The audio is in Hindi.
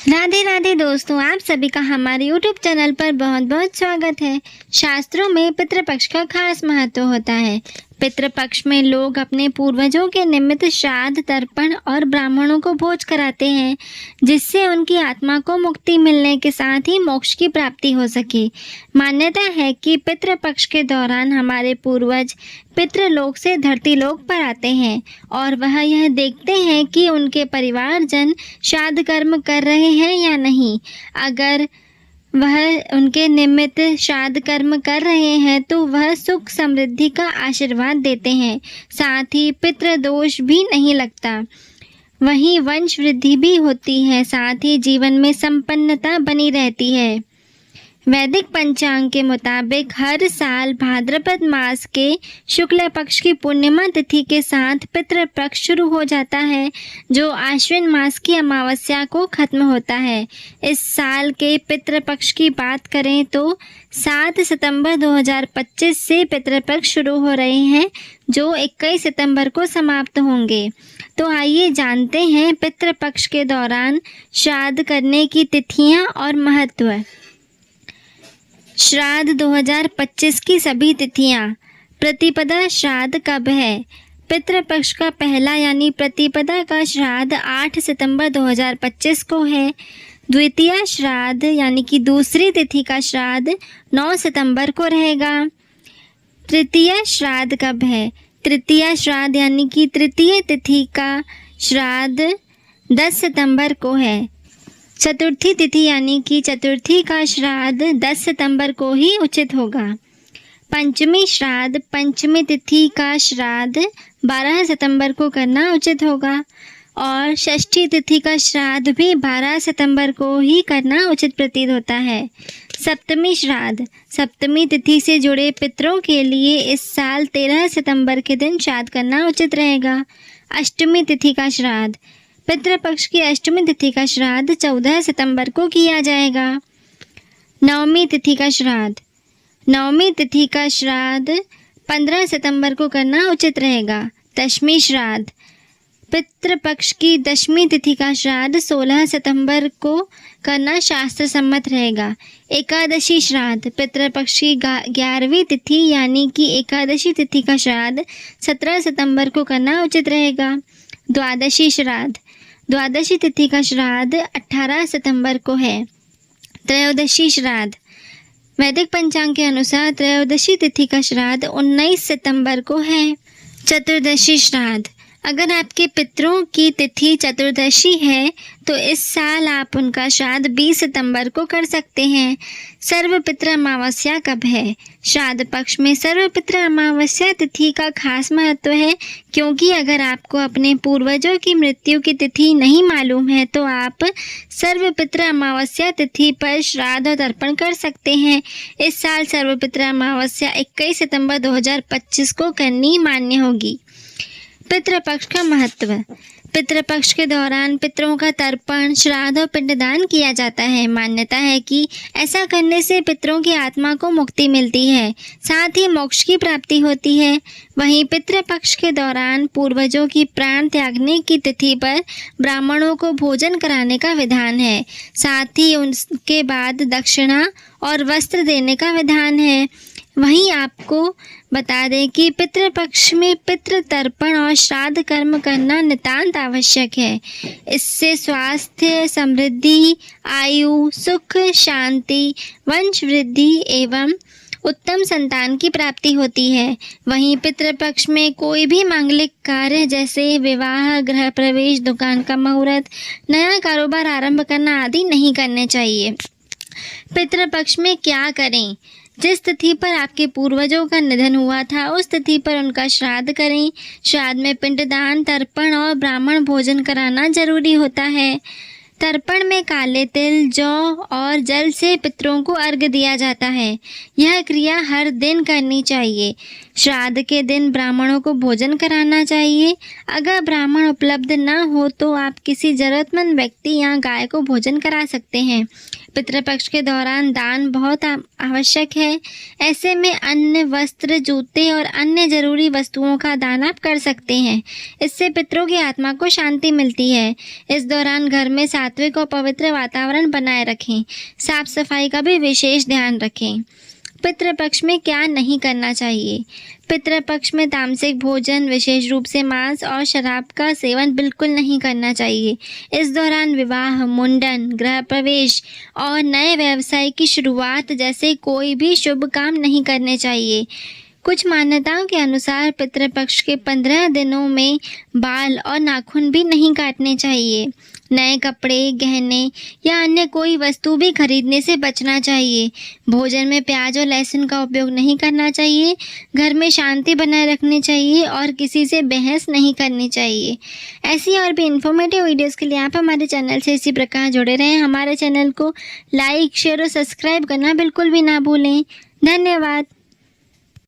राधे राधे दोस्तों, आप सभी का हमारे YouTube चैनल पर बहुत बहुत स्वागत है। शास्त्रों में पितृपक्ष का खास महत्व होता है। पितृपक्ष में लोग अपने पूर्वजों के निमित्त श्राद्ध, तर्पण और ब्राह्मणों को भोज कराते हैं, जिससे उनकी आत्मा को मुक्ति मिलने के साथ ही मोक्ष की प्राप्ति हो सके। मान्यता है कि पितृपक्ष के दौरान हमारे पूर्वज पितृलोक से धरती लोक पर आते हैं और वह यह देखते हैं कि उनके परिवारजन श्राद्ध कर्म कर रहे हैं या नहीं। अगर वह उनके निमित्त श्राद्ध कर्म कर रहे हैं तो वह सुख समृद्धि का आशीर्वाद देते हैं, साथ ही पितृदोष भी नहीं लगता। वहीं वंश वृद्धि भी होती है, साथ ही जीवन में संपन्नता बनी रहती है। वैदिक पंचांग के मुताबिक हर साल भाद्रपद मास के शुक्ल पक्ष की पूर्णिमा तिथि के साथ पितृपक्ष शुरू हो जाता है, जो आश्विन मास की अमावस्या को खत्म होता है। इस साल के पितृपक्ष की बात करें तो 7 सितंबर 2025 से पितृपक्ष शुरू हो रहे हैं, जो 21 सितंबर को समाप्त होंगे। तो आइए जानते हैं पितृपक्ष के दौरान श्राद्ध करने की तिथियां और महत्व। श्राद्ध 2025 की सभी तिथियां। प्रतिपदा श्राद्ध कब है? पितृपक्ष का पहला यानी प्रतिपदा का श्राद्ध 8 सितंबर 2025 को है। द्वितीय श्राद्ध यानी कि दूसरी तिथि का श्राद्ध 9 सितंबर को रहेगा। तृतीय श्राद्ध कब है? तृतीय श्राद्ध यानी कि तृतीय तिथि का श्राद्ध 10 सितंबर को है। चतुर्थी तिथि यानी कि चतुर्थी का श्राद्ध 10 सितंबर को ही उचित होगा। पंचमी श्राद्ध, पंचमी तिथि का श्राद्ध 12 सितंबर को करना उचित होगा और षष्ठी तिथि का श्राद्ध भी 12 सितंबर को ही करना उचित प्रतीत होता है। सप्तमी श्राद्ध, सप्तमी तिथि से जुड़े पितरों के लिए इस साल 13 सितंबर के दिन श्राद्ध करना उचित रहेगा। अष्टमी तिथि का श्राद्ध, पितृपक्ष की अष्टमी तिथि का श्राद्ध 14 सितंबर को किया जाएगा। नवमी तिथि का श्राद्ध, नवमी तिथि का श्राद्ध 15 सितंबर को करना उचित रहेगा। दशमी श्राद्ध, पितृपक्ष की दशमी तिथि का श्राद्ध 16 सितंबर को करना शास्त्र सम्मत रहेगा। एकादशी श्राद्ध, पितृपक्ष की 11वीं तिथि यानी कि एकादशी तिथि का श्राद्ध 17 सितंबर को करना उचित रहेगा। द्वादशी श्राद्ध, द्वादशी तिथि का श्राद्ध 18 सितंबर को है। त्रयोदशी श्राद्ध, वैदिक पंचांग के अनुसार त्रयोदशी तिथि का श्राद्ध 19 सितंबर को है। चतुर्दशी श्राद्ध, अगर आपके पितरों की तिथि चतुर्दशी है तो इस साल आप उनका श्राद्ध 20 सितंबर को कर सकते हैं। सर्वपितृ अमावस्या कब है? श्राद्ध पक्ष में सर्वपितृ अमावस्या तिथि का खास महत्व है, क्योंकि अगर आपको अपने पूर्वजों की मृत्यु की तिथि नहीं मालूम है तो आप सर्वपितृ अमावस्या तिथि पर श्राद्ध और तर्पण कर सकते हैं। इस साल सर्वपितृ अमावस्या 21 सितंबर 2025 को करनी मान्य होगी। पितृपक्ष का महत्व। पितृपक्ष के दौरान पितरों का तर्पण, श्राद्ध और पिंडदान किया जाता है। मान्यता है कि ऐसा करने से पितरों की आत्मा को मुक्ति मिलती है, साथ ही मोक्ष की प्राप्ति होती है। वहीं पितृपक्ष के दौरान पूर्वजों की प्राण त्यागने की तिथि पर ब्राह्मणों को भोजन कराने का विधान है, साथ ही उसके बाद दक्षिणा और वस्त्र देने का विधान है। वहीं आपको बता दें कि पितृपक्ष में पितृ तर्पण और श्राद्ध कर्म करना नितांत आवश्यक है। इससे स्वास्थ्य, समृद्धि, आयु, सुख, शांति, वंश वृद्धि एवं उत्तम संतान की प्राप्ति होती है। वहीं पितृपक्ष में कोई भी मांगलिक कार्य जैसे विवाह, गृह प्रवेश, दुकान का मुहूर्त, नया कारोबार आरंभ करना आदि नहीं करने चाहिए। पितृपक्ष में क्या करें? जिस तिथि पर आपके पूर्वजों का निधन हुआ था उस तिथि पर उनका श्राद्ध करें। श्राद्ध में पिंडदान, तर्पण और ब्राह्मण भोजन कराना जरूरी होता है। तर्पण में काले तिल, जौ और जल से पितरों को अर्घ्य दिया जाता है। यह क्रिया हर दिन करनी चाहिए। श्राद्ध के दिन ब्राह्मणों को भोजन कराना चाहिए। अगर ब्राह्मण उपलब्ध न हो तो आप किसी जरूरतमंद व्यक्ति या गाय को भोजन करा सकते हैं। पितृपक्ष के दौरान दान बहुत आवश्यक है। ऐसे में अन्न, वस्त्र, जूते और अन्य जरूरी वस्तुओं का दान आप कर सकते हैं। इससे पितरों की आत्मा को शांति मिलती है। इस दौरान घर में सात्विक और पवित्र वातावरण बनाए रखें। साफ सफाई का भी विशेष ध्यान रखें। पितृपक्ष में क्या नहीं करना चाहिए। पितृपक्ष में तामसिक भोजन, विशेष रूप से मांस और शराब का सेवन बिल्कुल नहीं करना चाहिए। इस दौरान विवाह, मुंडन, गृह प्रवेश और नए व्यवसाय की शुरुआत जैसे कोई भी शुभ काम नहीं करने चाहिए। कुछ मान्यताओं के अनुसार पितृपक्ष के 15 दिनों में बाल और नाखून भी नहीं काटने चाहिए। नए कपड़े, गहने या अन्य कोई वस्तु भी खरीदने से बचना चाहिए। भोजन में प्याज और लहसुन का उपयोग नहीं करना चाहिए। घर में शांति बनाए रखनी चाहिए और किसी से बहस नहीं करनी चाहिए। ऐसी और भी इन्फॉर्मेटिव वीडियोस के लिए आप हमारे चैनल से इसी प्रकार जुड़े रहें। हमारे चैनल को लाइक, शेयर और सब्सक्राइब करना बिल्कुल भी ना भूलें। धन्यवाद।